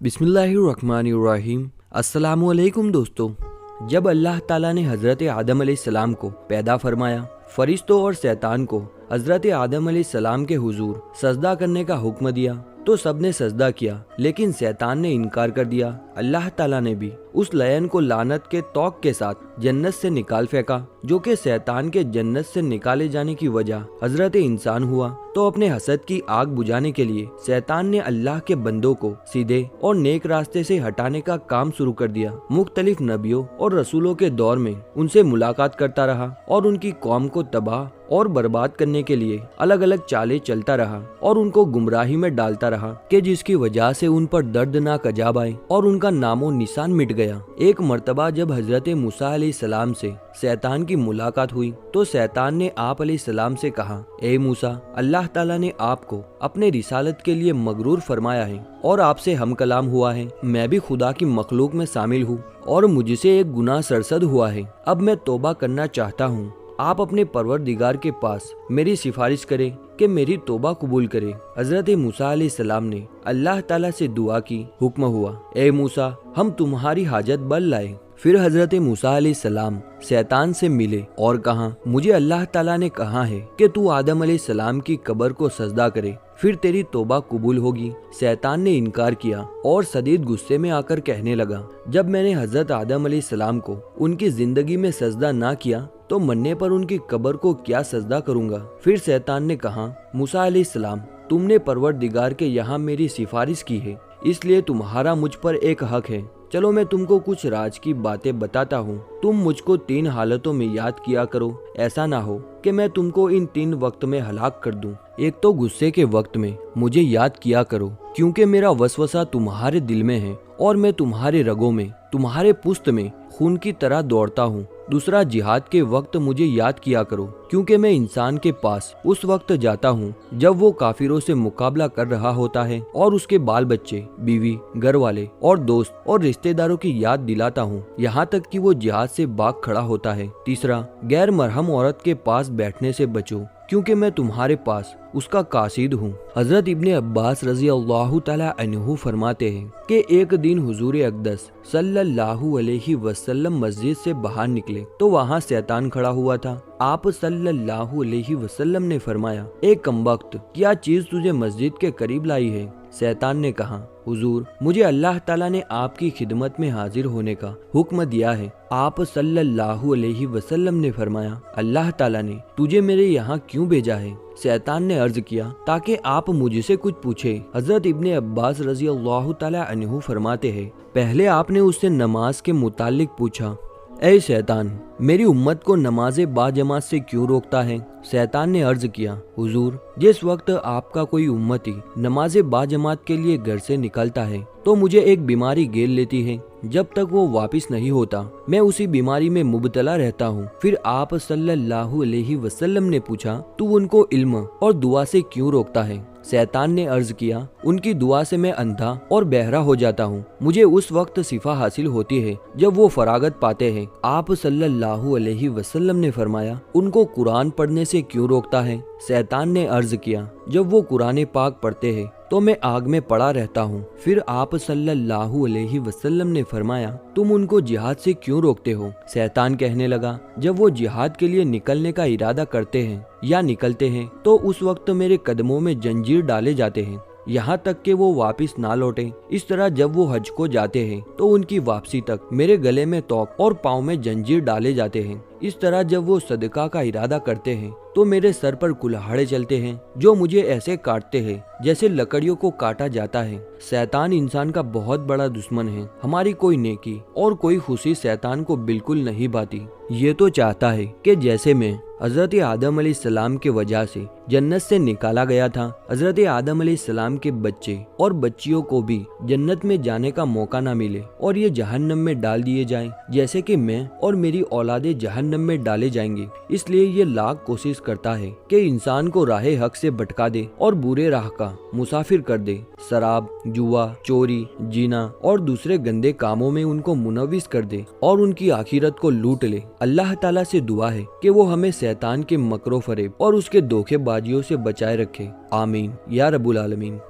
बिस्मिल्लाहिर्रहमानिर्रहीम। अस्सलामुअलैकुम दोस्तों। जब अल्लाह ताला ने हज़रत आदम अलैहिस्सलाम को पैदा फरमाया, फरिश्तों और शैतान को हज़रत आदम अलैहिस्सलाम के हुजूर सजदा करने का हुक्म दिया तो सबने सजदा किया, लेकिन शैतान ने इनकार कर दिया। अल्लाह ताला ने भी उस लयन को लानत के तौक के साथ जन्नत से निकाल फेंका, जो कि शैतान के जन्नत से निकाले जाने की वजह हजरत इंसान हुआ। तो अपने हसद की आग बुझाने के लिए शैतान ने अल्लाह के बंदों को सीधे और नेक रास्ते से हटाने का काम शुरू कर दिया। मुख्तलिफ नबियों और रसूलों के दौर में उनसे मुलाकात करता रहा और उनकी कौम को तबाह और बर्बाद करने के लिए अलग अलग चालें चलता रहा और उनको गुमराही में डालता रहा कि जिसकी वजह से उन पर दर्दनाक अजाब आए और उनका नामो निशान मिट गया। एक मर्तबा जब हजरत मूसा अलैहिस्सलाम से शैतान की मुलाकात हुई तो शैतान ने आप अलैहिस्सलाम से कहा, ए मूसा, अल्लाह ताला ने आपको अपने रिसालत के लिए मगरूर फरमाया है और आपसे हम कलाम हुआ है। मैं भी खुदा की मखलूक में शामिल हूँ और मुझसे एक गुनाह सरसद हुआ है। अब मैं तौबा करना चाहता हूँ। आप अपने परवरदिगार के पास मेरी सिफारिश करें कि मेरी तौबा कबूल करे। हजरत मूसा अलैहिस्सलाम ने अल्लाह ताला से दुआ की। हुक्म हुआ, ए मूसा, हम तुम्हारी हाजत बल लाए। फिर हजरत मूसा अलैहिस्सलाम शैतान से मिले और कहा, मुझे अल्लाह ताला ने कहा है कि तू आदम अलैहिस्सलाम की कब्र को सजदा करे, फिर तेरी तौबा कबूल होगी। शैतान ने इनकार किया और शदीद गुस्से में आकर कहने लगा, जब मैंने हजरत आदम अलैहिस्सलाम को उनकी जिंदगी में सजदा ना किया तो मरने पर उनकी कब्र को क्या सजदा करूंगा। फिर शैतान ने कहा, मूसा अलैहिस्सलाम, तुमने परवरदिगार के यहाँ मेरी सिफारिश की है, इसलिए तुम्हारा मुझ पर एक हक है। चलो मैं तुमको कुछ राज की बातें बताता हूँ। तुम मुझको 3 हालतों में याद किया करो, ऐसा ना हो कि मैं तुमको इन 3 वक्त में हलाक कर दूं। एक तो गुस्से के वक्त में मुझे याद किया करो, क्योंकि मेरा वसवसा तुम्हारे दिल में है और मैं तुम्हारे रगों में, तुम्हारे पुस्त में खून की तरह दौड़ता हूँ। दूसरा, जिहाद के वक्त मुझे याद किया करो, क्योंकि मैं इंसान के पास उस वक्त जाता हूँ जब वो काफिरों से मुकाबला कर रहा होता है और उसके बाल बच्चे, बीवी, घर वाले और दोस्त और रिश्तेदारों की याद दिलाता हूँ, यहाँ तक कि वो जिहाद से भाग खड़ा होता है। तीसरा, गैर मरहम औरत के पास बैठने से बचो, क्योंकि मैं तुम्हारे पास उसका कासिद हूँ। हजरत इब्ने अब्बास रजी अल्लाह ताला अन्हु फरमाते हैं कि एक दिन हुजूर अक़दस सल्लल्लाहु अलैहि वसल्लम मस्जिद से बाहर निकले तो वहाँ शैतान खड़ा हुआ था। आप सल्लल्लाहु अलैहि वसल्लम ने फरमाया, ए कमबख्त, क्या चीज तुझे मस्जिद के करीब लाई है? शैतान ने कहा, हुजूर, मुझे अल्लाह ताला ने आपकी खिदमत में हाजिर होने का हुक्म दिया है। आप सल्लल्लाहु अलैहि वसल्लम ने फरमाया, अल्लाह ताला ने तुझे मेरे यहाँ क्यों भेजा है? शैतान ने अर्ज किया, ताकि आप मुझसे कुछ पूछे। हजरत इब्ने अब्बास रजी अल्लाह ताला अन्हु फरमाते हैं, पहले आपने उससे नमाज के मुतालिक पूछा, ऐ शैतान, मेरी उम्मत को नमाज़े बाजमात से क्यों रोकता है? शैतान ने अर्ज किया, हुजूर, जिस वक्त आपका कोई उम्मती नमाज़े बाजमात के लिए घर से निकलता है तो मुझे एक बीमारी घेर लेती है। जब तक वो वापस नहीं होता मैं उसी बीमारी में मुब्तला रहता हूँ। फिर आप सल्लल्लाहु अलैहि वसल्लम ने पूछा, तू उनको इल्म और दुआ से क्यों रोकता है? शैतान ने अर्ज किया, उनकी दुआ से मैं अंधा और बहरा हो जाता हूँ। मुझे उस वक्त सिफा हासिल होती है जब वो फरागत पाते हैं। आप सल्लल्लाहु अलैहि वसल्लम ने फरमाया, उनको कुरान पढ़ने से क्यों रोकता है? शैतान ने अर्ज किया, जब वो कुरान पाक पढ़ते हैं तो मैं आग में पड़ा रहता हूँ। फिर आप सल्लल्लाहु अलैहि वसल्लम ने फरमाया, तुम उनको जिहाद से क्यों रोकते हो? शैतान कहने लगा, जब वो जिहाद के लिए निकलने का इरादा करते हैं या निकलते हैं तो उस वक्त मेरे कदमों में जंजीर डाले जाते हैं, यहाँ तक कि वो वापस ना लौटे। इस तरह जब वो हज को जाते हैं तो उनकी वापसी तक मेरे गले में तोक और पाँव में जंजीर डाले जाते हैं। इस तरह जब वो सदका का इरादा करते हैं तो मेरे सर पर कुल्हाड़े चलते हैं जो मुझे ऐसे काटते हैं जैसे लकड़ियों को काटा जाता है। शैतान इंसान का बहुत बड़ा दुश्मन है। हमारी कोई नेकी और कोई खुशी शैतान को बिल्कुल नहीं भाती। ये तो चाहता है कि जैसे मैं हजरत आदम अलैहिस्सलाम के वजह से जन्नत से निकाला गया था, हजरत आदम अलैहिस्सलाम के बच्चे और बच्चियों को भी जन्नत में जाने का मौका ना मिले और ये जहन्नम में डाल दिए जाएं, जैसे कि मैं और मेरी औलादे जहन्नम में डाले जाएंगे। इसलिए ये लाख कोशिश करता है कि इंसान को राहे हक से भटका दे और बुरे राह का मुसाफिर कर दे। शराब, जुआ, चोरी, जीना और दूसरे गंदे कामों में उनको मुनव्विस कर दे और उनकी आखिरत को लूट ले। अल्लाह ताला से दुआ है कि वो हमें शैतान के मकरो फरेब और उसके धोखेबाजियों से बचाए रखे। आमीन या रब्बुल आलमीन।